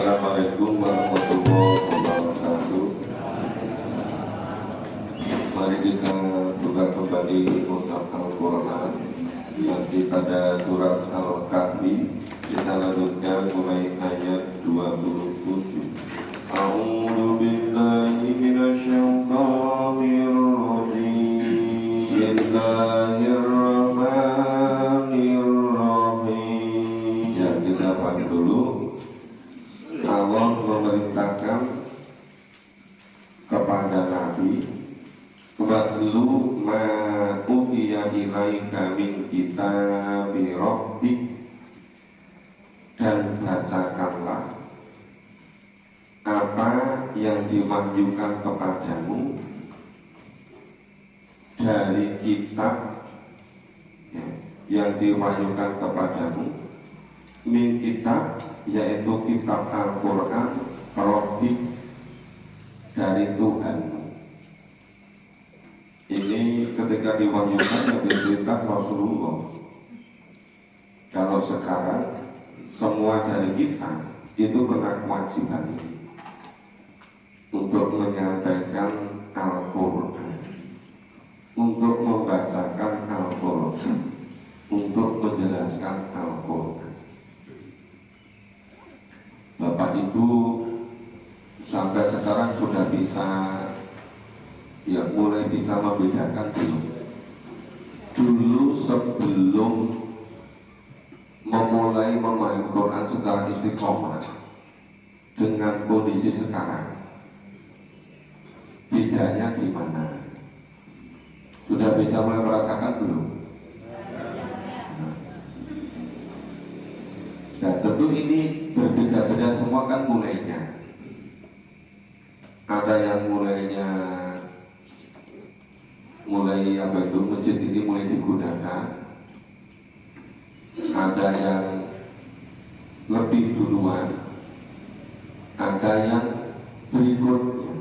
Assalamualaikum warahmatullahi wabarakatuh. Mari kita buka kembali mushaf Al-Quran. Masih pada surat Al-Kahfi. Kita lanjutkan mulai ayat 27. A'udzu billahi minasyaitonir rajim. Bismillahirrahmanirrahim. Ya, kita paham dulu. Allah memerintahkan kepada Nabi, "Watlu ma uhiya ilaika min kitabi rabbik," dan bacakanlah apa yang diwahyukan kepadamu dari kitab yang diwahyukan kepadamu min kitab, yaitu kitab Al-Quran, Rabbik, dari Tuhanmu. Ini ketika diwahyukan lebih cerita Rasulullah. Kalau sekarang semua dari kita itu kena kewajiban ini untuk menyampaikan Al-Quran, untuk membacakan Al-Quran, untuk menjelaskan Al-Quran. Bapak Ibu sampai sekarang sudah bisa, ya mulai bisa membedakan belum? Dulu sebelum memulai memahami Quran secara istiqomah dengan kondisi sekarang, bedanya di mana? Sudah bisa mulai merasakan belum? Nah, tentu ini berbeda-beda semua kan mulainya. Ada yang mulai apa itu, masjid ini mulai digunakan. Ada yang lebih duluan, ada yang berikutnya.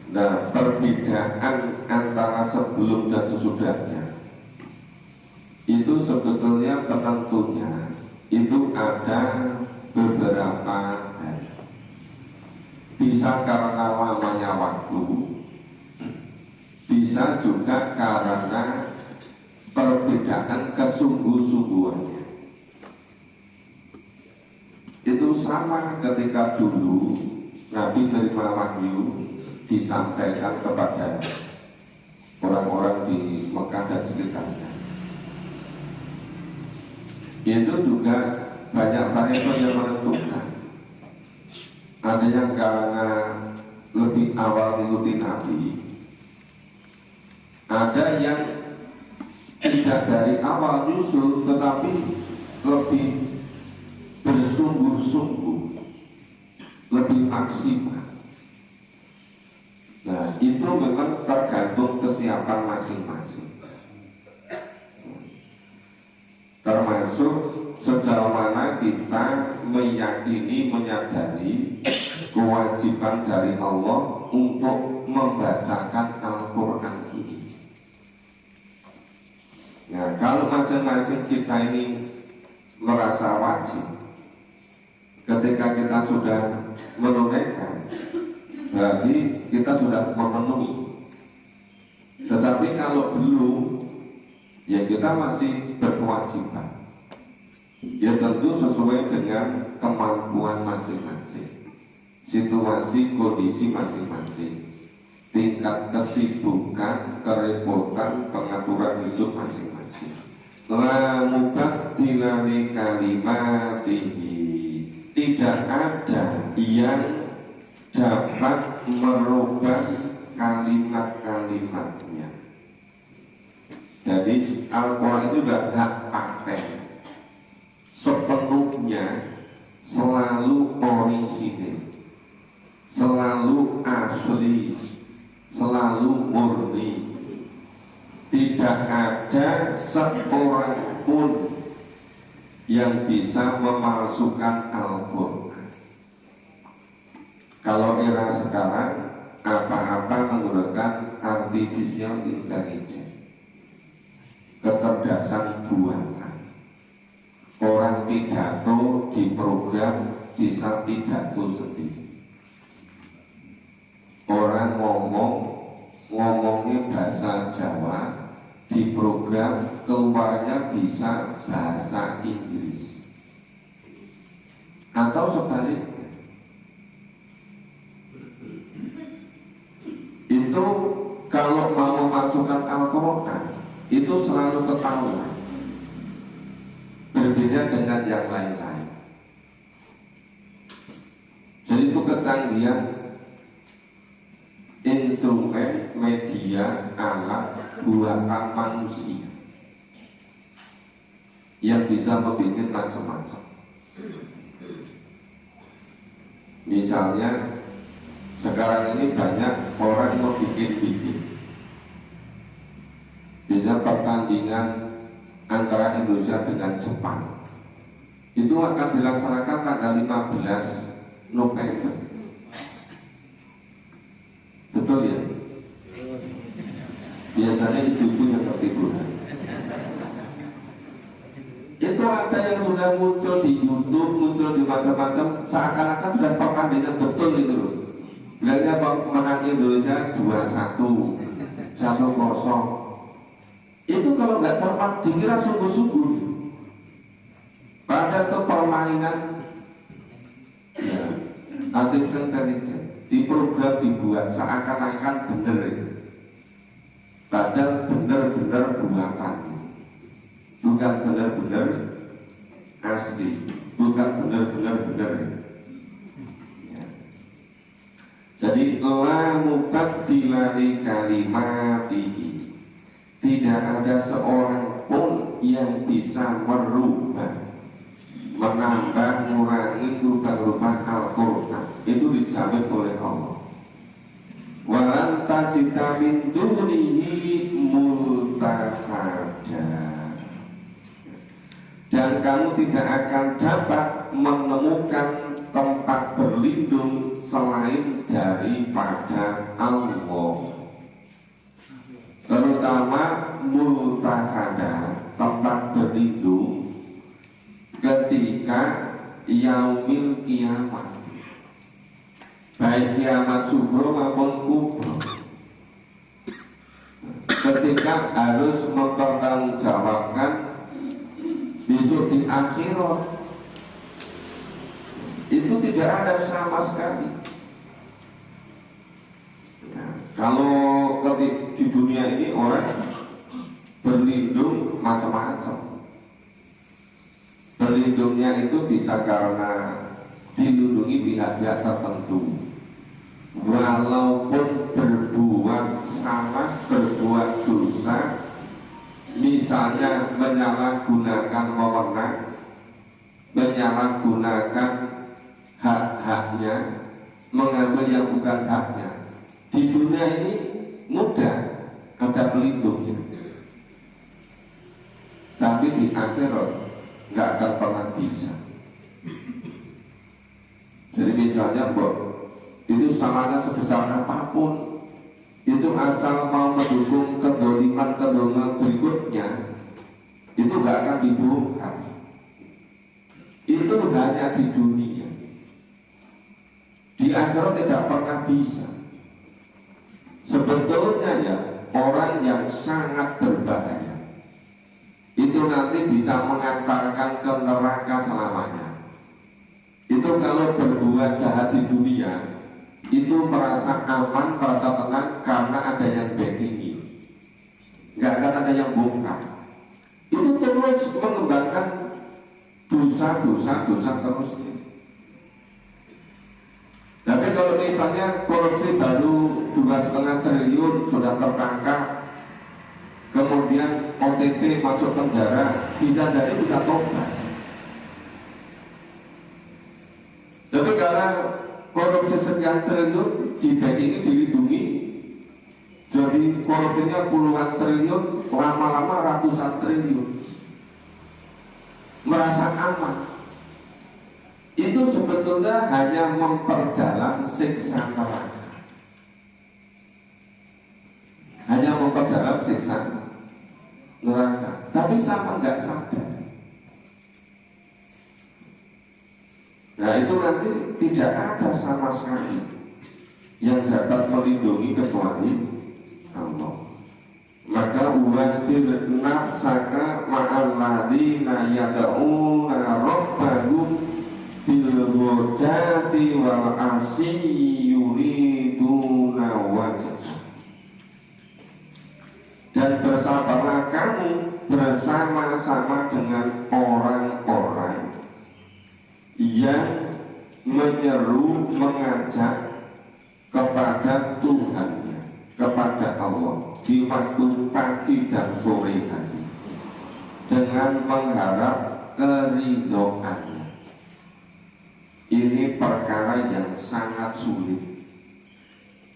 Nah, perbedaan antara sebelum dan sesudahnya itu sebetulnya penentunya itu ada beberapa hal. Bisa karena lamanya waktu, bisa juga karena perbedaan kesungguh-sungguhannya. Itu sama ketika dulu Nabi terima wahyu disampaikan kepada orang-orang di Mekah dan sekitarnya. Itu juga banyak faktor yang menentukan. Ada yang karena lebih awal mengikuti Nabi, ada yang tidak dari awal nyusul tetapi lebih bersungguh-sungguh, lebih maksimal. Nah, itu memang tergantung kesiapan masing-masing. Termasuk sejauh mana kita meyakini, menyadari kewajiban dari Allah untuk membacakan Al-Quran ini. Nah, kalau masing-masing kita ini merasa wajib, ketika kita sudah menunaikan, berarti kita sudah memenuhi. Tetapi kalau belum, ya kita masih berkewajiban. Ya tentu sesuai dengan kemampuan masing-masing, situasi kondisi masing-masing, tingkat kesibukan, kerepotan, pengaturan hidup masing-masing. La mubaddila li kalimatihi, tidak ada yang dapat merubah kalimat-kalimatnya. Jadi Al-Quran itu sudah hak paten, sepenuhnya selalu orisinil, selalu asli, selalu murni. Tidak ada seorang pun yang bisa memalsukan Al-Quran. Kalau era sekarang apa-apa menggunakan artificial intelligence, kecerdasan buatan. Orang pidato diproduksi program bisa pidato sendiri. Orang ngomongnya bahasa Jawa, di program keluarnya bisa bahasa Inggris. Atau sebaliknya. Itu kalau mau memasukkan Al-Quran itu selalu ketahuan, berbeda dengan yang lain-lain. Jadi itu kecanggihan instrumen, media, alat buatan manusia yang bisa membuat macam-macam. Misalnya sekarang ini banyak orang yang bikin bisa pertandingan antara Indonesia dengan Jepang. Itu akan dilaksanakan tanggal 15 November. Betul ya? Biasanya ibu-ibu yang ketiduran. Itu ada yang sudah muncul di YouTube, muncul di macam-macam, seakan-akan sudah pertandingan betul itu loh. Bilangnya menang Indonesia 2-1, 1-0. Itu kalau nggak cermat dikira sungguh-sungguh. Pada itu permainan ya, artificial intelligence di program dibuat seakan-akan benar. Padahal benar-benar buatan, bukan benar-benar asli, bukan benar-benar benar. Ya. Jadi la mubaddila li kalimatihi. Tidak ada seorang pun yang bisa merubah, menambah, mengurangi, rubah-rubah Al-Quran. Itu dijamin oleh Allah. Walan tajida min dunihi multahada. Dan kamu tidak akan dapat menemukan tempat berlindung selain daripada Allah. Terutama multahada, tempat berlindung ketika yaumil kiamat, baik kiamat subuh maupun kubur, ketika harus mempertanggungjawabkan besok di akhirat. Itu tidak ada sama sekali. Kalau di dunia ini orang berlindung macam-macam. Berlindungnya itu bisa karena dilindungi pihak-pihak tertentu, walaupun berbuat salah, berbuat dosa, misalnya menyalahgunakan wewenang, menyalahgunakan hak-haknya, mengambil yang bukan haknya. Di dunia ini mudah ada pelindungnya, tapi di akhirat nggak akan pernah bisa. Jadi misalnya itu salahnya sebesar apapun, itu asal mau mendukung kedoliman berikutnya, itu nggak akan dibongkar. Itu hanya di dunia, di akhirat tidak pernah bisa. Sebetulnya ya, orang yang sangat berbahaya itu nanti bisa mengantarkan ke neraka selamanya. Itu kalau berbuat jahat di dunia, itu merasa aman, merasa tenang karena ada yang backingi, nggak akan ada yang bongkar. Itu terus mengembangkan dosa terusnya. Tapi kalau misalnya korupsi baru 2,5 triliun sudah tertangkap, kemudian OTT masuk penjara, bisa jadi bisa tobat. Tapi karena korupsi sekian triliun di backingi, dilindungi, jadi korupsinya puluhan triliun, lama-lama ratusan triliun, merasa aman. Itu sebetulnya hanya memperdalam siksa neraka, hanya memperdalam siksa neraka. Tapi sama nggak sadar. Nah itu nanti tidak ada sama sekali yang dapat melindungi kecuali Allah. Maka wasbir nafsaka ma'al ladzina yad'una rabbahum bil ghadati wal asyi yuriduna wajhah. Dan bersabarlah kamu bersama-sama dengan orang-orang yang menyeru, mengajak kepada Tuhannya, kepada Allah di waktu pagi dan sore hari dengan mengharap keridhoannya. Ini perkara yang sangat sulit.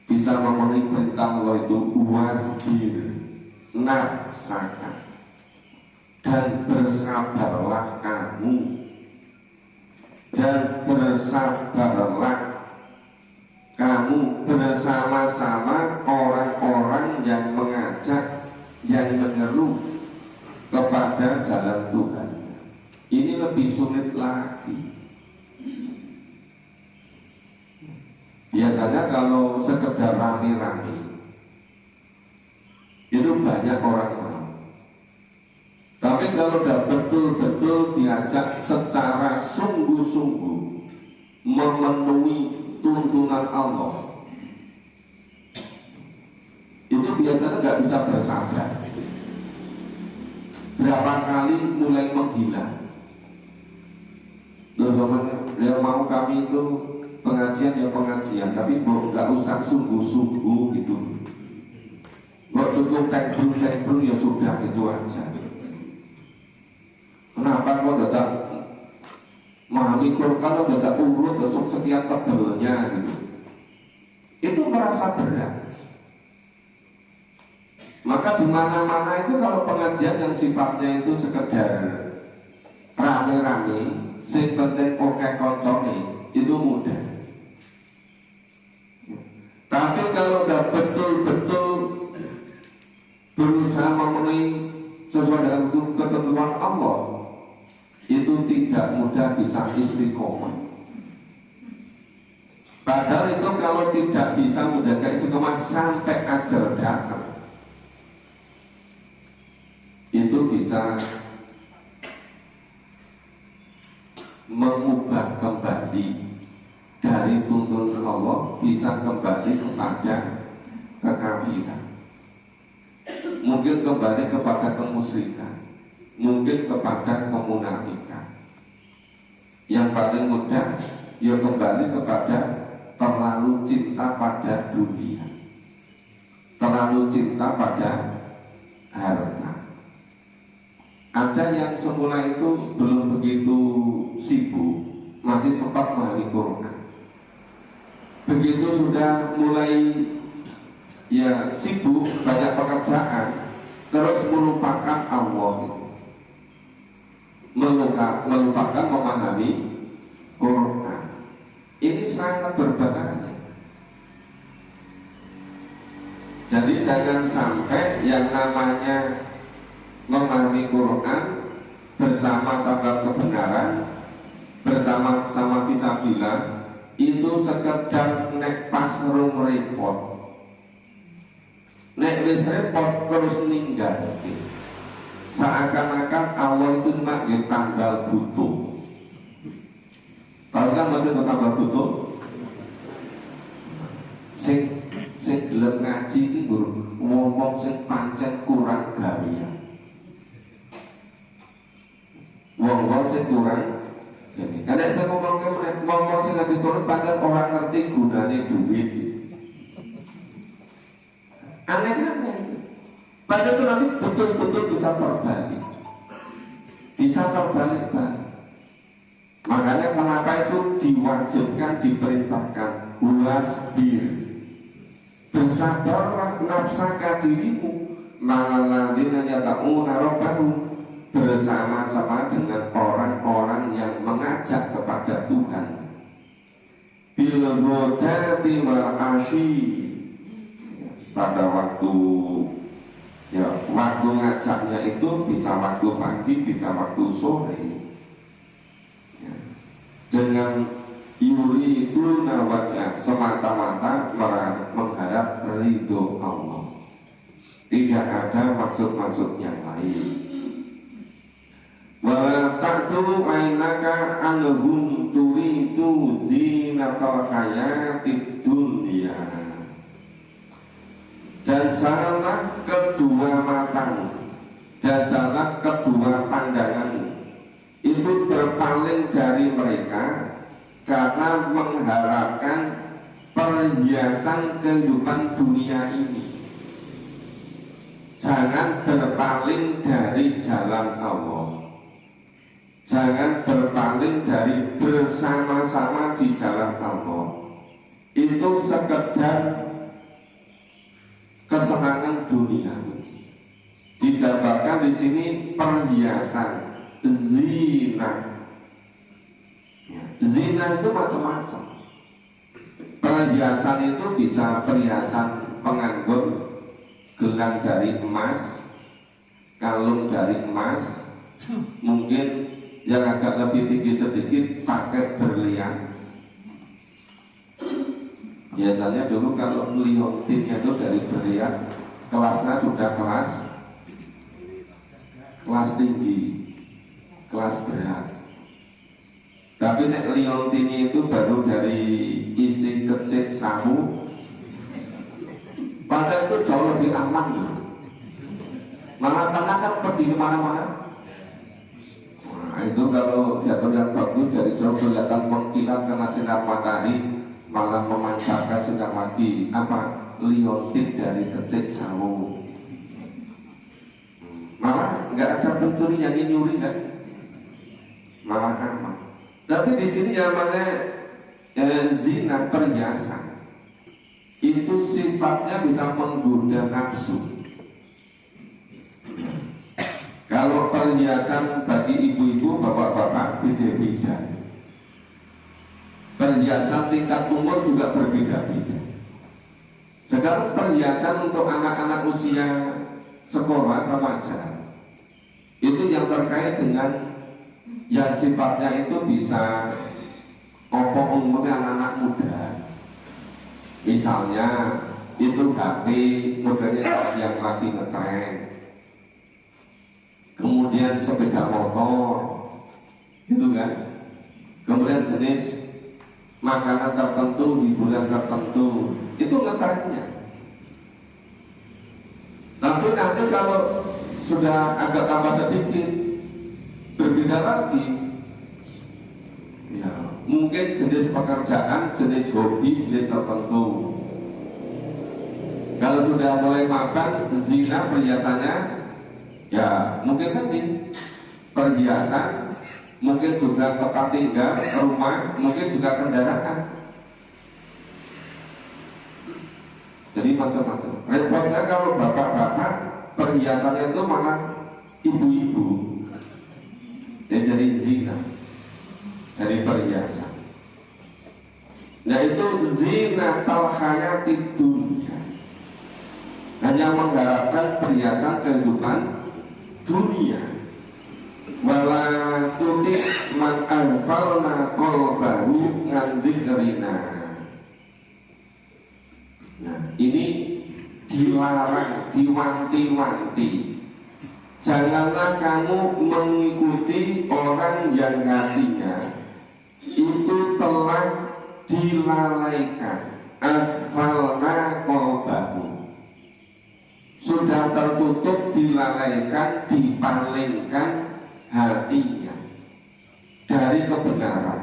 Bisa memenuhi perintah Allah itu wasbir nafsaka, dan bersabarlah kamu, dan bersabarlah kamu bersama-sama orang-orang yang mengajak, yang menyeru kepada jalan Tuhan. Ini lebih sulit lagi. Biasanya kalau sekedar rame-rame itu banyak orang mau. Tapi kalau sudah betul-betul diajak secara sungguh-sungguh memenuhi tuntunan Allah, itu biasanya nggak bisa bersabar. Berapa kali mulai menggila. Yang mau kami itu pengajian ya pengajian, tapi nggak usah sungguh-sungguh gitu. Nggak cukup tekbrung ya sudah gitu aja. Kenapa kok tidak memahami Quran, kalau tidak urut besok setiap tebelnya gitu? Itu merasa berat. Maka di mana-mana itu kalau pengajian yang sifatnya itu sekedar rame-rame, sing penting oke koncone, itu mudah. Tapi kalau udah betul-betul berusaha memenuhi sesuai dengan ketentuan Allah, itu tidak mudah bisa istiqomah. Padahal itu kalau tidak bisa menjaga istiqomah sampai ajal datang, itu bisa mengubah kembali dari tuntunan Allah, bisa kembali kepada kekafiran, mungkin kembali kepada kemusyrikan, mungkin kepada kemunafikan. Yang paling mudah ya kembali kepada terlalu cinta pada dunia, terlalu cinta pada harta. Ada yang semula itu belum begitu sibuk, masih sempat memahami Quran. Begitu sudah mulai ya sibuk, banyak pekerjaan, terus melupakan Allah, melupakan memahami Quran. Ini sangat berbahaya. Jadi jangan sampai yang namanya memahami Quran bersama-sama kebenaran, bersama-sama fisabilillah, itu sekedar nek pas rung repot, nek wis repot terus ninggal. Seakan-akan Allah itu cuma tanggal butuh. Tahu kan maksud tanggal butuh? Sing gelem ngaji iki ngomong sing pancen kurang gawean. Wong-wong sing kurang gini. Karena saya ngomong sing ngaji Quran pancen orang ngerti gunane duit. Aneh-aneh. Padahal itu nanti betul-betul bisa terbalik. Bisa terbalik balik. Makanya kenapa itu diwajibkan, diperintahkan wasbir, bersabarlah nafsaka dirimu ma'alladzina yad'una rabbahum, bersama-sama dengan orang-orang yang mengajak kepada Tuhan, bil ghadati wal asyi, pada waktu ya waktu ngajaknya itu bisa waktu pagi, bisa waktu sore ya. dengan yuri itu wajah, semata-mata mengharap ridho Allah, tidak ada maksud-maksud yang lain. Wa ta'tu ainaka anhum turidu zinatal hayatid dunya, dan janganlah kedua matamu dan janganlah kedua pandanganmu itu berpaling dari mereka karena mengharapkan perhiasan kehidupan dunia ini. Jangan berpaling dari jalan Allah, jangan berpaling dari bersama-sama di jalan Allah. Itu sekedar kesenangan dunia. Digambarkan di sini perhiasan, zina. Zina itu macam-macam. Perhiasan itu bisa perhiasan penganggur, gelang dari emas, kalung dari emas, mungkin yang agak lebih tinggi sedikit pakai berlian. Biasanya dulu kalau liontinnya itu dari berlian, kelasnya sudah kelas tinggi, kelas berat. Tapi nek liontinnya itu baru dari isi kecil samu, padahal itu jauh lebih aman loh. Malah tanah kan pergi kemana-mana. Nah, itu kalau jatuh yang bagus dari jauh kelihatan mengkilat karena sinar matahari, malah memancarkan sinar lagi. Apa? Liontin dari kecil samu. Malah nggak ada pencuri yang nyuri kan? Malah aman. Tapi di sini namanya zina, perhiasan. Itu sifatnya bisa menggoda nafsu. Kalau perhiasan bagi ibu-ibu, bapak-bapak beda-beda. Perhiasan tingkat umur juga berbeda-beda. Sekarang perhiasan untuk anak-anak usia sekolah remaja itu yang terkait dengan yang sifatnya itu bisa umumnya anak-anak muda. Misalnya itu HP modelnya yang lagi ngetren, kemudian sepeda motor, gitu kan. Kemudian jenis makanan tertentu, hiburan tertentu, itu ngetrennya. Tapi nanti kalau sudah agak tambah sedikit, berbeda lagi. Ya, mungkin jenis pekerjaan, jenis hobi, jenis tertentu. Kalau sudah mulai makan, zina perhiasannya, ya mungkin tadi perhiasan, mungkin juga tempat tinggal, rumah, mungkin juga kendaraan. Jadi macam-macam. Repotnya kalau bapak-bapak perhiasannya itu malah ibu-ibu. Dia jadi zina dari perhiasan. Nah itu zina hayatid dunya, hanya mengharapkan perhiasan kehidupan dunia. Wala tutik man anfalna qalbahu ngan dzikrina. Nah ini dilarang, diwanti-wanti. Janganlah kamu mengikuti orang yang hatinya itu telah dilalaikan, aghfalna qalbahu, sudah tertutup, dilalaikan, dipalingkan hatinya dari kebenaran,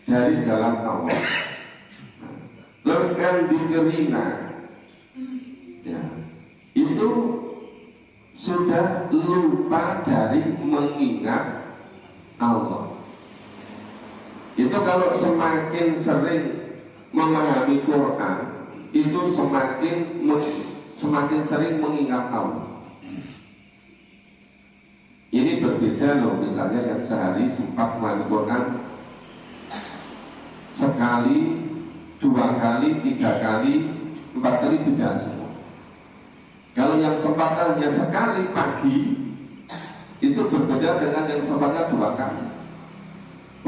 dari jalan Allah. Terus kan dikerina, ya, itu sudah lupa dari mengingat Allah. Itu kalau semakin sering memahami Quran, itu semakin sering mengingat Allah. Ini berbeda loh, misalnya yang sehari sempat memahami Quran sekali, 2 kali, 3 kali, 4 kali tidak semua. Kalau yang sempat hanya sekali pagi, itu berbeda dengan yang sempatnya 2 kali.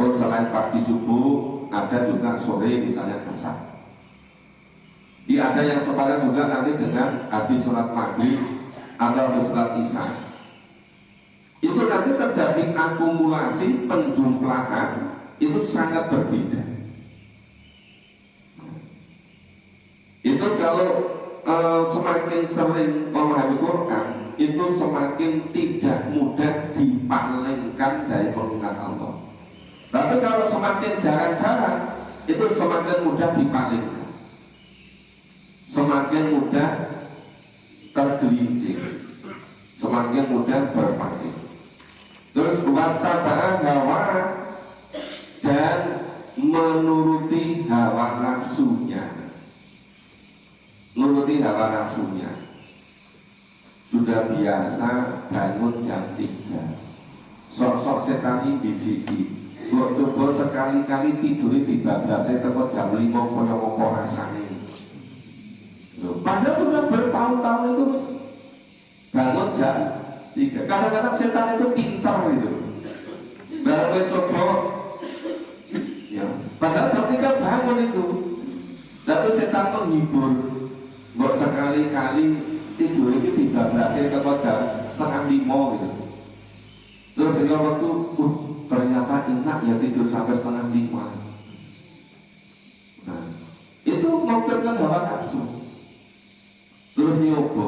Oh, selain pagi subuh ada juga sore misalnya asar. Ada yang sepadan juga nanti dengan habis sholat maghrib atau habis sholat isya. Itu nanti terjadi akumulasi penjumlahan itu sangat berbeda. Itu kalau semakin sering memahami Quran, itu semakin tidak mudah dipalingkan dari mengingat Allah. Tapi kalau semakin jarang-jarang, itu semakin mudah dipalingkan, semakin mudah tergelincir, semakin mudah berpaling. Terus wattaba'a hawa, dan menuruti hawa nafsunya. Nuruti hawa nafsunya. Sudah biasa bangun jam 3, sok-sok setan ini bisiki. Coba sekali-kali tidur di bablasnya teko jam 5 kaya apa rasane. Padahal sudah bertahun-tahun itu bangun jam 3. Kadang-kadang setan itu pintar gitu. Baru coba ya, padahal jam 3 bangun itu. Tapi setan menghibur. Buat sekali-kali tidur itu di bablasnya teko jam 4:30 gitu. Terus dia waktu ternyata enak ya tidur sampai 4:30. Nah, itu memperkan hawa nafsu. Terus nyoba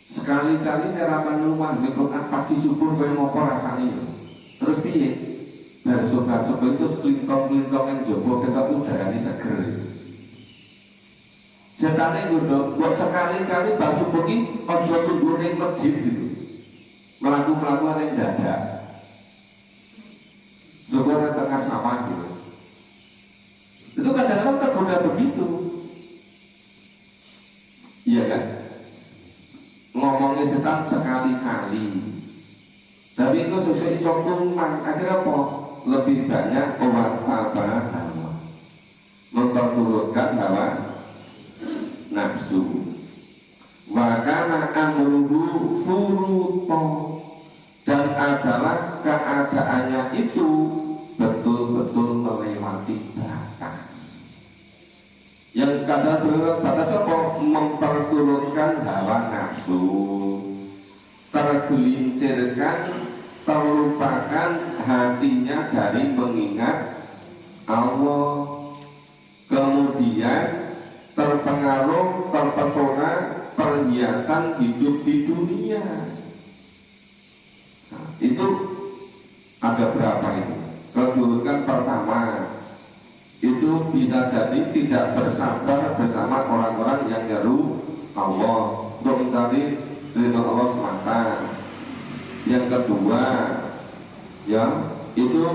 sekali-kali nerapan rumah di Quran pagi subuh kaya ngopo rasanya. Terus piye? Besok-besok itu sekelintong-kelintong yang jowo kita udara ini seger. Setannya ngundang, buat sekali-kali basuh pergi ojo tunggu di masjid gitu, melaku-melakuan yang dadak. Syukurnya tengah sama gitu. Itu kadang-kadang tergoda begitu. Iya kan? Ngomongnya setan sekali-kali. Tapi itu sesuai sokungan. Akhirnya apa? Lebih banyak wattaba hawa, memperturutkan hawa nafsu. Wa kana amruhu furuto, dan adalah keadaannya itu betul-betul melewati batas. Yang kadang melewati batas apa? Memperturutkan hawa nafsu, tergelincirkan, terlupakan hatinya dari mengingat Allah. Kemudian terpengaruh, terpesona perhiasan hidup di dunia. Nah, itu ada berapa itu? Kedudukan pertama itu bisa jadi tidak bersabar bersama orang-orang yang nyeru Allah untuk mencari ridho Allah semata. Yang kedua, ya itu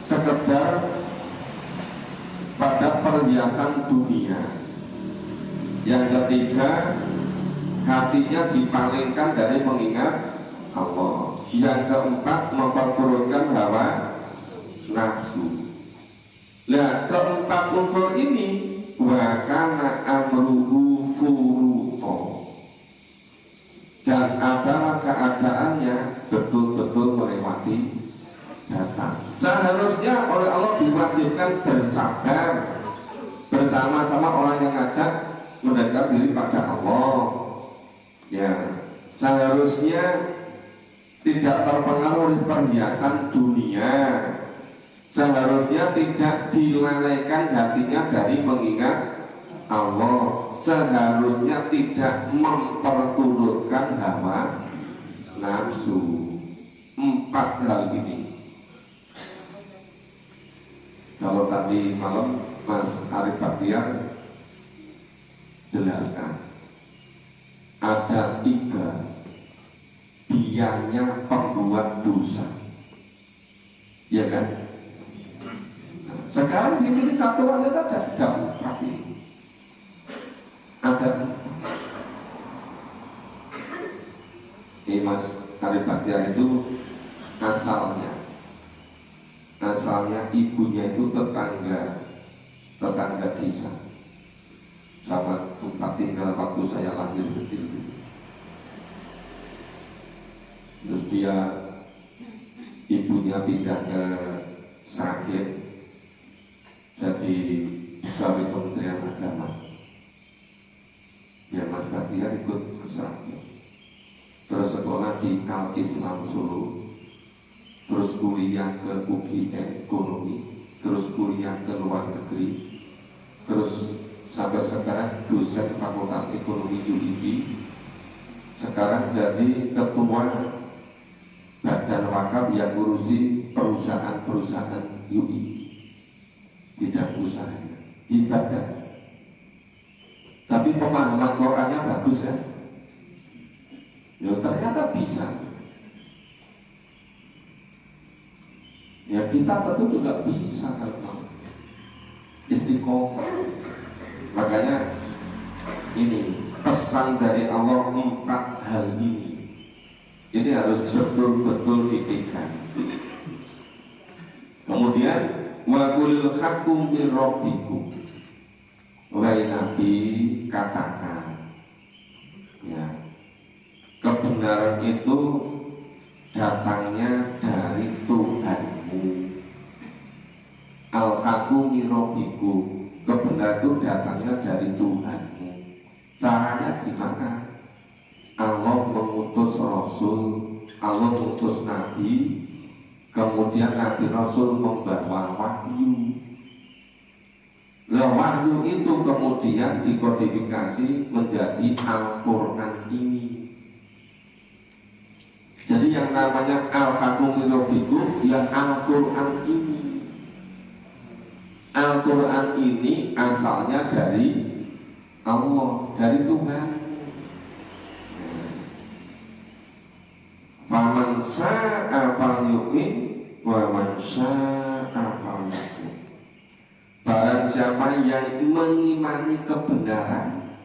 sekedar pada perhiasan dunia. Yang ketiga, hatinya dipalingkan dari mengingat Allah. Yang keempat, memperturutkan hawa nafsu. Nah, keempat unsur ini wa kana amruhu furuto, dan adalah keadaannya betul-betul melewati batas. Seharusnya oleh Allah diwajibkan bersabar bersama-sama orang yang ngajak mendekat diri pada Allah. Ya, seharusnya tidak terpengaruh oleh perhiasan dunia. Seharusnya tidak dilalaikan hatinya dari mengingat Allah. Seharusnya tidak memperturutkan hawa nafsu. 4 hal ini. Kalau tadi malam Mas Arif Baktiar jelaskan, ada 3 biangnya pembuat dosa, ya kan? Sekarang di sini satu aja ada 4 ini. Ada Mas Arif Baktiar itu asalnya ibunya itu tetangga desa sama tempat tinggal waktu saya lahir kecil. Terus ibu ibunya pindah ke Sragen jadi pegawai Kementerian Agama. Ya Mas Bahtiar ikut ke Sragen, terus sekolah di Al Islam Solo, terus kuliah ke UGM Ekonomi, terus kuliah ke luar negeri, terus sampai sekarang dosen Fakultas Ekonomi UII, sekarang jadi ketua Badan Wakaf yang ngurusi perusahaan-perusahaan UI, bidang usahanya ibadah. Tapi pemahaman Qurannya bagus kan? Ya ternyata bisa. Ya kita tentu juga bisa kalau mau istiqomah. Makanya ini pesan dari Allah 4 hal ini harus betul-betul dipegang. Kemudian wa qulil haqqu min rabbikum, wahai Nabi katakan, ya, kebenaran itu datangnya dari Tuhanmu. Al-haqqu min rabbikum, kebenaran itu datangnya dari Tuhanmu. Caranya gimana? Allah mengutus Rasul, Allah mengutus Nabi, kemudian Nabi Rasul membawa wahyu. Nah, wahyu itu kemudian dikodifikasi menjadi Al-Quran ini. Jadi yang namanya Al-Haqqu min rabbikum ya Al-Quran ini. Al-Quran ini asalnya dari Allah, dari Tuhan. Faman sya'a falyu'min wa man sya'a falyakfur. Barang siapa yang mengimani kebenaran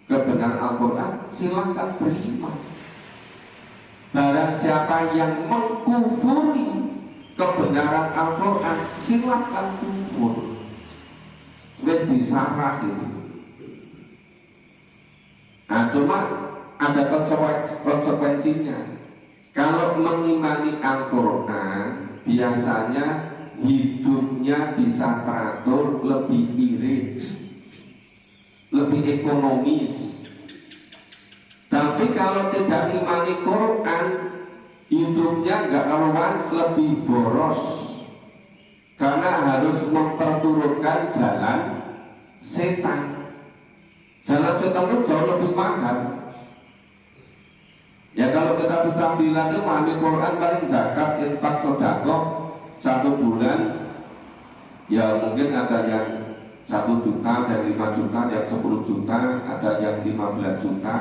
Al-Quran, silahkan beriman. Barang siapa yang mengkufuri kebenaran Al-Quran, silahkan kufur. Wes disarah ini. Nah, cuma ada konsekuensinya. Kalau mengimani Al-Quran, biasanya hidupnya bisa teratur, lebih irit, lebih ekonomis. Tapi kalau tidak mengimani Quran, hidupnya nggak karuan, lebih boros, karena harus memperturutkan jalan setan. Jalan setan itu jauh lebih mahal. Ya kalau kita bisa bilang itu memahami Quran, paling zakat, infak, sedekah 1 bulan, ya mungkin ada yang 1 juta, ada yang 5 juta, ada yang 10 juta, ada yang 15 juta,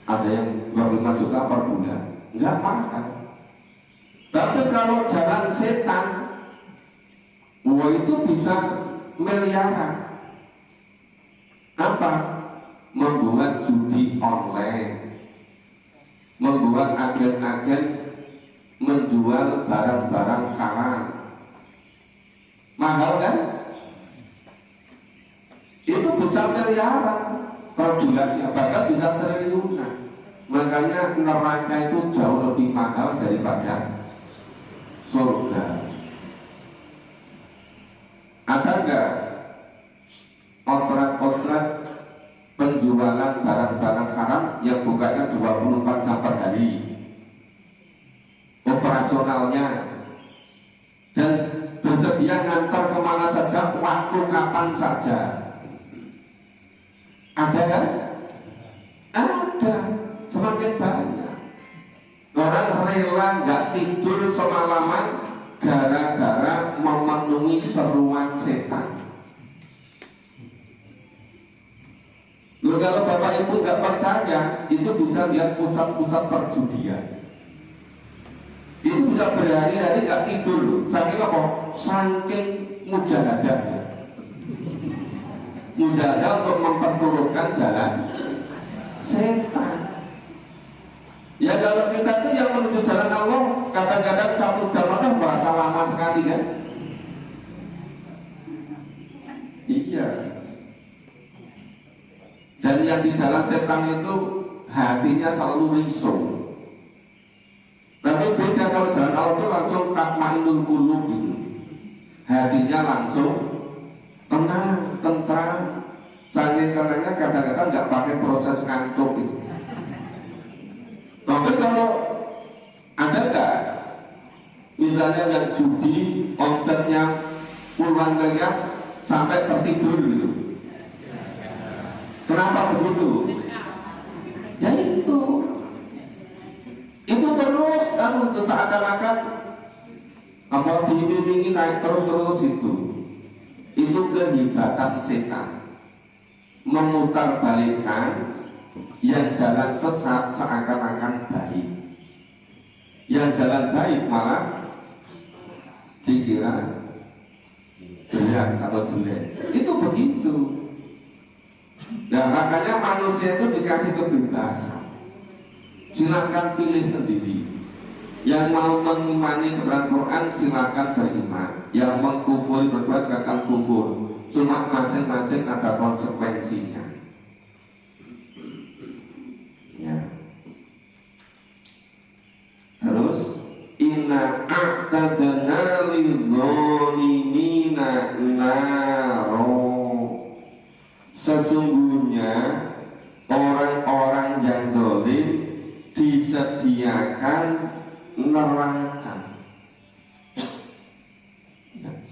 ada yang 25 juta per bulan. Enggak mahal. Tapi kalau jalan setan, wah itu bisa miliaran. Apa? Membuat judi online, membuat agen-agen menjual barang-barang haram. Mahal kan? Itu bisa miliaran per bulannya, bahkan bisa triliunan. Makanya neraka itu jauh lebih mahal daripada surga. Ada enggak potret-potret penjualan barang-barang haram yang bukanya 24 jam per hari, operasionalnya, dan bersedia ngantar kemana saja, waktu kapan saja? Ada kan? Ada, semakin banyak. Orang rela nggak tidur semalaman gara-gara memenuhi seruan setan. Loh, kalau Bapak Ibu nggak percaya, itu bisa lihat pusat-pusat perjudian. Itu bisa berhari-hari nggak tidur. Saking apa? Saking mujahadahnya. Mujahadah untuk memperturutkan jalan setan. Ya kalau kita tuh yang menuju jalan Allah, kadang-kadang 1 jam itu berasa lama sekali kan? Iya. Dan yang di jalan setan itu hatinya selalu risau. Tapi beda kalau jalan Allah itu langsung tatmainul qulub gitu. Hatinya langsung tenang, tentram. Saking tenangnya kadang-kadang nggak pakai proses ngantuk gitu. Tapi kalau ada nggak, misalnya yang judi, omsetnya puluhan miliar sampai tertidur gitu. Kenapa begitu? Ya itu terus kan untuk seakan-akan apa diiringi naik terus itu kehebatan setan memutarbalikkan yang jalan sesat seakan-akan baik, yang jalan baik malah dikira benar atau jelek. Itu begitu. Nah makanya manusia itu dikasih kebebasan, silakan pilih sendiri. Yang mau mengimani kepada Quran silakan beriman, yang mengkufuri berbuat silakan kufur. Cuma masing-masing ada konsekuensinya. Ya. Terus inna a'tadna lidzalimina naro, sesungguhnya orang-orang yang zalim disediakan neraka.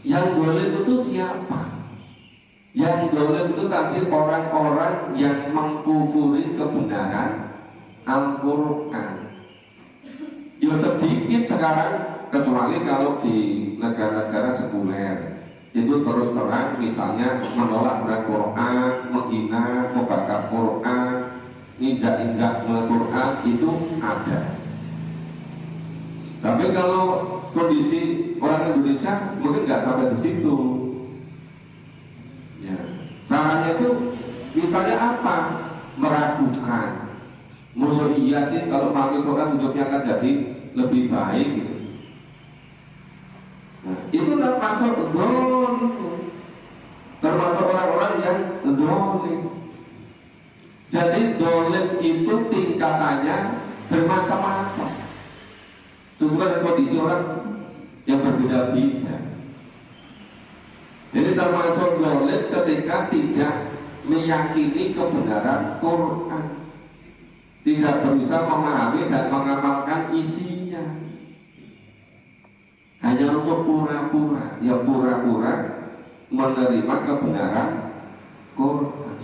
Yang zalim itu siapa? Yang zalim itu tadi orang-orang yang mengkufuri kebenaran Al-Quran. Ya sedikit sekarang, kecuali kalau di negara-negara sekuler itu terus terang, misalnya menolak Quran, menghina, membakar Quran, injak-injak Quran, itu ada. Tapi kalau kondisi orang Indonesia mungkin nggak sampai di situ. Ya. Caranya itu misalnya apa? Meragukan. Musuh iya sih kalau pakai Quran hidupnya akan jadi lebih baik gitu. Nah, itu termasuk dolim, termasuk orang-orang yang dolim. Jadi dolim itu tingkatannya bermacam-macam sesuai dengan kondisi orang yang berbeda-beda. Jadi termasuk dolim ketika tidak meyakini kebenaran Quran, tidak bisa memahami dan mengamalkan isinya, hanya untuk pura-pura, ya pura-pura menerima kebenaran Quran.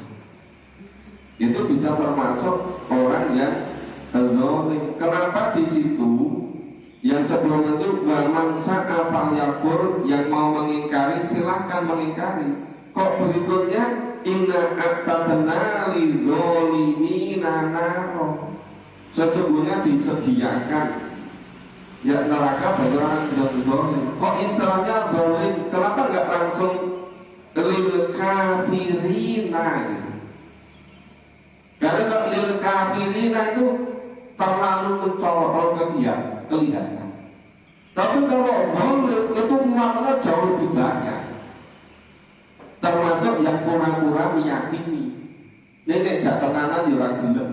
Itu bisa termasuk orang yang zalim. Kenapa di situ yang sebelum itu waman sa'afal yakur, yang mau mengingkari silahkan mengingkari. Kok berikutnya inna a'tadna lidzalimina naro, sesungguhnya disediakan ya neraka bagi orang yang zalim. Kok istilahnya zalim? Kenapa nggak langsung lil kafirina gitu? Karena lil kafirina itu terlalu mencolok ke dia kelihatan. Tapi kalau zalim itu maknanya jauh lebih banyak. Termasuk yang pura-pura meyakini nenek jatuh kanan di orang gelap,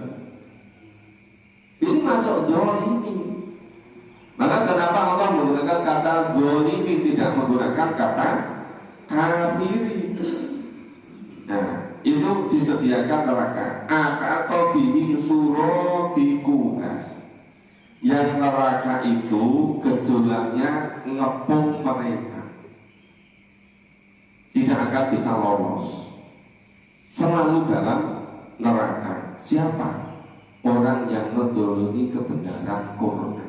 ini masuk zalimi. Maka kenapa Allah menggunakan kata zalimi, tidak menggunakan kata kafiri? Nah, itu disediakan neraka. Atau bihim surodikuha, yang neraka itu gejolaknya ngepung mereka, tidak akan bisa lolos, selalu dalam neraka. Siapa? Orang yang mendolimi kebenaran Quran.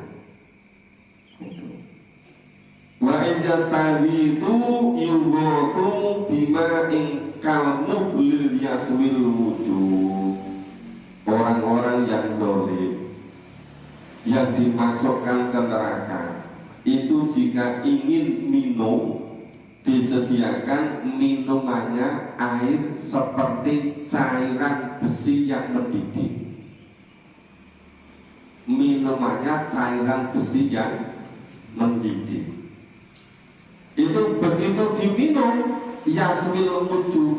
Wa izastaghitu yughatu bima'in kalmuhlil yaswil wujuh. Orang-orang yang dolim, yang dimasukkan ke neraka, itu jika ingin minum, disediakan minumannya air seperti cairan besi yang mendidih. Minumannya cairan besi yang mendidih. Itu begitu diminum, yasmil wujuh,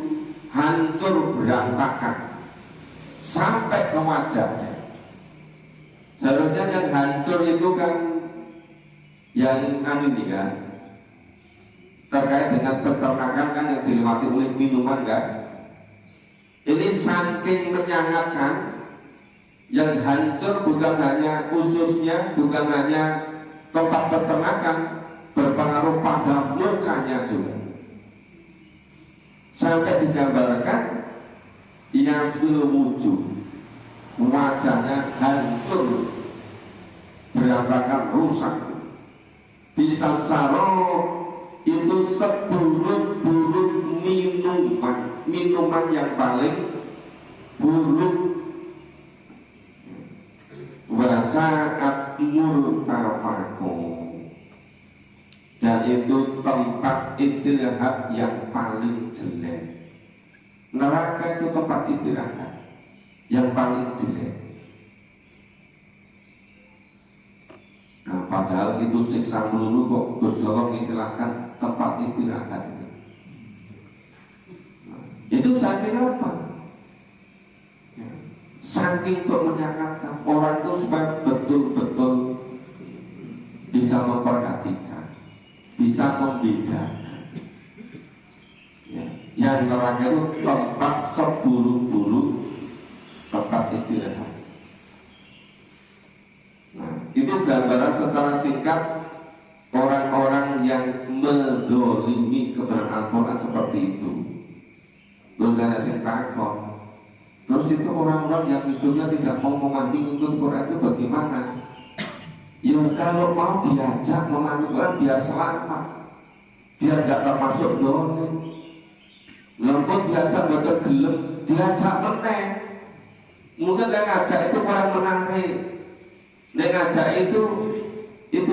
hancur berantakan sampai ke wajahnya. Seharusnya yang hancur itu kan yang ini kan terkait dengan pencernaan kan yang dilewati oleh minuman kan. Ini saking menyangatkan, yang hancur bukan hanya ususnya, bukan hanya tempat pencernaan, berpengaruh pada mukanya juga. Sampai digambarkan yasbil wujud, wajahnya hancur, berantakan, rusak. Bisa sarok itu seburuk-buruk minuman yang paling buruk. Wasaat murtafakum, dan itu tempat istirahat yang paling jelek. Neraka itu tempat istirahat yang paling jelek. Nah, padahal itu siksa melulu kok Gus Dolong istilahkan tempat istirahat itu. Nah, itu saking apa? Ya, saking kok menyangatkan orang itu supaya betul-betul bisa memperhatikan, bisa membedakan. Ya, yang neraka itu tempat seburuk-buruk tempat istirahat. Nah, itu gambaran secara singkat orang-orang yang mendolimi kebenaran Al-Quran seperti itu. Terus saya takut. Terus itu orang-orang yang hidupnya tidak mau memahami untuk Quran itu bagaimana? Ya kalau mau diajak memahami Quran biar selamat, biar tidak termasuk dolim. Lalu diajak betul gelem, diajak meneng. Mungkin yang ngajak itu kurang menarik. Yang ngajak itu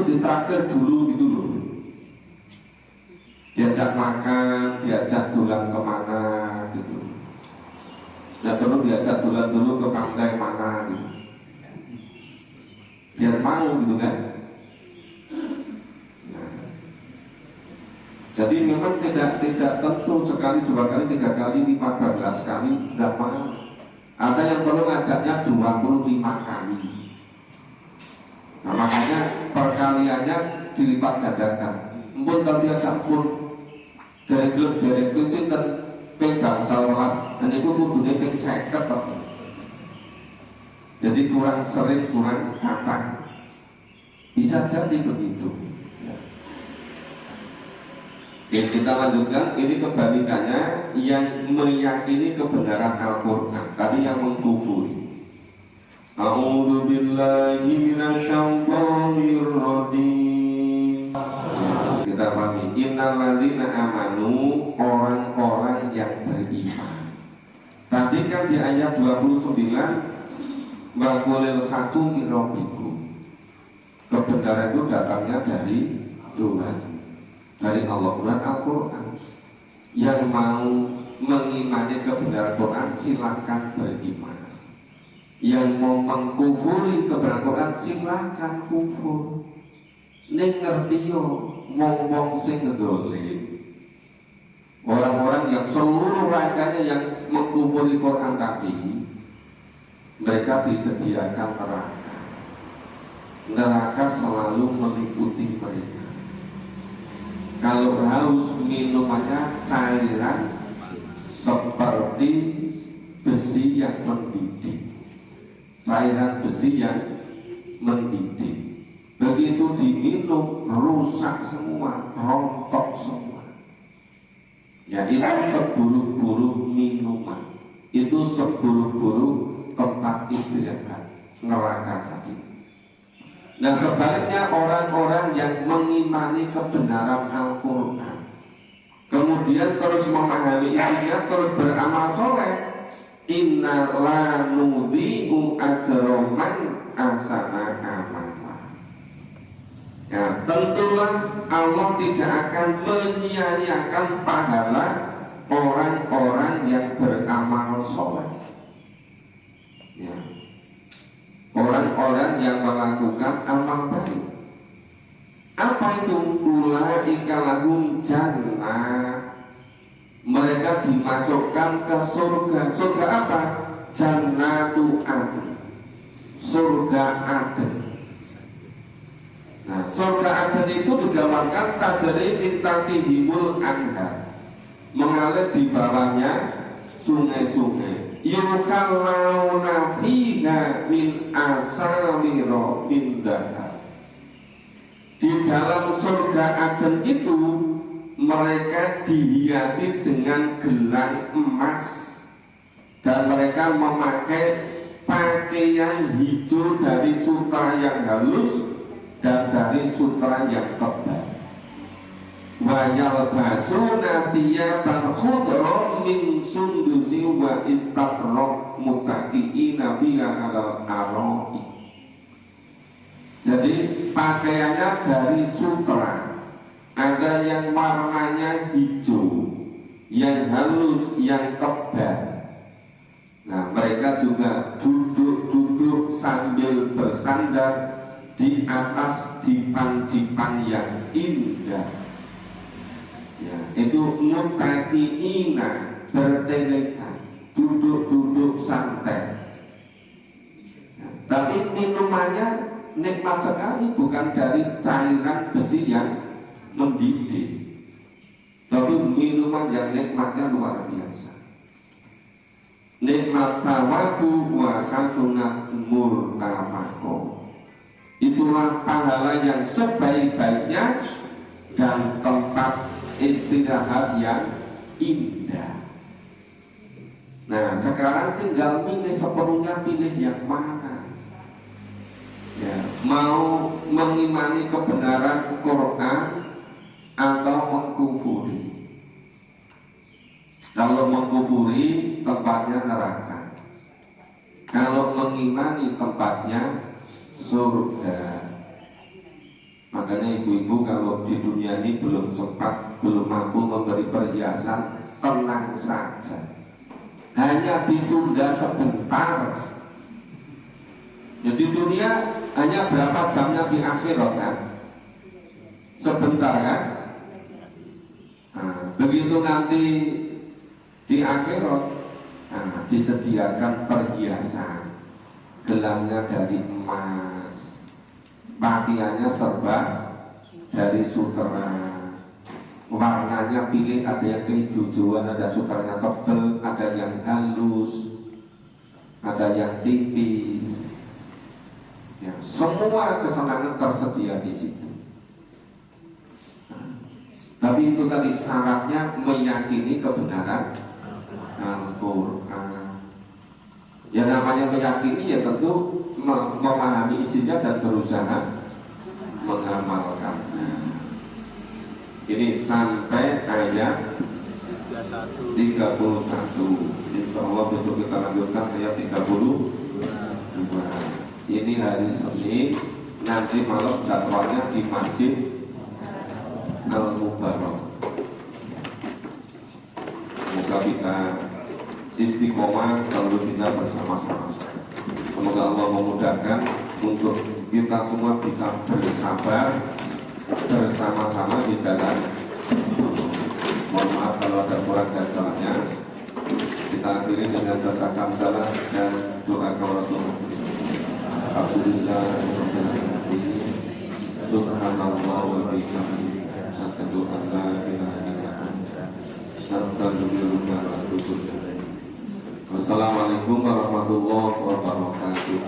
ditraktir dulu gitu loh. Diajak makan, diajak dolan kemana gitu. Tidak perlu diajak dolan dulu ke pantai mana gitu. Biar mau gitu kan. Nah, jadi memang tidak tentu sekali, 2 kali, 3 kali, 15 kali tidak mau. Ada yang perlu ngajaknya 25 kali. Nah, makanya perkaliannya dilipat gandakan. Empun tadi sampun dari klub itu kan pegang salah dan itu kudune ping 50. Jadi kurang sering, kurang kapan. Bisa jadi begitu. Oke, kita lanjutkan. Ini kebalikannya, yang meyakini kebenaran Al-Quran. Tadi yang mengkufuri. A'udzu billahi minasyaitonir rajim. Kita pahami. Innal ladzina amanu, orang-orang yang beriman. Tadi kan di ayat 29, wa qulil haqqu min rabbikum. Kebenaran itu datangnya dari Tuhan, dari Allah, Quran, Al-Quran. Yang mau mengimani kebenaran Quran silakan beriman. Yang mau mengkufuri kebenaran Quran silakan kufur. Ning ngerti yo wong-wong sing ngedolim. Orang-orang yang seluruh rangkaiannya yang mengkufuri Quran tadi, mereka disediakan neraka. Neraka selalu meliputi mereka. Kalau haus minumannya cairan seperti besi yang mendidih. Cairan besi yang mendidih. Begitu diminum rusak semua, rontok semua. Ya itu seburuk-buruk minuman. Itu seburuk-buruk tempat istirahat, neraka tadi. Nah sebaliknya orang-orang yang mengimani kebenaran Al-Quran, kemudian terus memahami isinya, terus beramal soleh, inna la nudhi'u ajra man ahsana amala. Ya, tentulah Allah tidak akan menyia-nyiakan pahala orang-orang yang beramal soleh. Ya. Orang-orang yang melakukan amal baik. Apa itu? Ulaika lahum jannah. Mereka dimasukkan ke surga. Surga apa? Jannatu adn. Surga adn. Nah, surga Aden itu digambarkan tajri min tahtihimul anhar, mengalir di bawahnya sungai-sungai. Yukhallawna fiha min asawiro min dhahab. Di dalam surga Aden itu mereka dihiasi dengan gelang emas dan mereka memakai pakaian hijau dari sutra yang halus dan dari sutra yang tebal. Wa yalbasuna thiyaban khudra min sundusi wa istabraq muttaqiina fiha 'alal araqi. Jadi pakaiannya dari sutra, ada yang warnanya hijau, yang halus, yang tebal. Nah, mereka juga duduk-duduk sambil bersandar di atas dipan-dipan yang indah. Ya, itu muttaqiina, bertelekan, duduk-duduk santai. Ya, tapi minumannya nikmat sekali, bukan dari cairan besi yang mendidih, tapi minuman yang nikmatnya luar biasa. Nikmat tawabu wa hasunat murtafaqo. Itulah pahala yang sebaik-baiknya dan tempat istirahat yang indah. Nah, sekarang tinggal milih sepenuhnya, pilih yang mana. Ya, mau mengimani kebenaran Quran atau mengkufuri. Kalau mengkufuri, tempatnya neraka. Kalau mengimani, tempatnya surga. Makanya ibu-ibu kalau di dunia ini belum sempat, belum mampu memberi perhiasan, tenang saja. Hanya ditunda sebentar. Jadi dunia hanya berapa jamnya di akhirat kan? Sebentar kan? Nah, begitu nanti di akhirat, nah, disediakan perhiasan, gelangnya dari emas, pakaiannya serba dari sutra, warnanya pilih, ada yang kehijauan, ada sutranya tebal, ada yang halus, ada yang tipis. Ya, semua kesenangan tersedia di situ. Tapi itu tadi syaratnya meyakini kebenaran Al-Quran. Ya namanya meyakini ya tentu memahami isinya dan berusaha mengamalkannya. Ini sampai ayat 31. Insya Allah besok kita lanjutkan ayat 32. Ini hari Senin, nanti malam jadwalnya di Masjid Al-Mubarak. Semoga bisa istiqomah, selalu bisa bersama-sama. Semoga Allah memudahkan untuk kita semua bisa bersabar bersama-sama di jalan. Mohon maaf kalau ada kurang dan salahnya. Kita akhiri dengan doa hamdalah dan doa kafaratullah. Alhamdulillah, subhanallah wa bihamdihi, asyhadu an la ilaha illa anta, astaghfiruka wa atubu ilaik. Wassalamualaikum warahmatullahi wabarakatuh.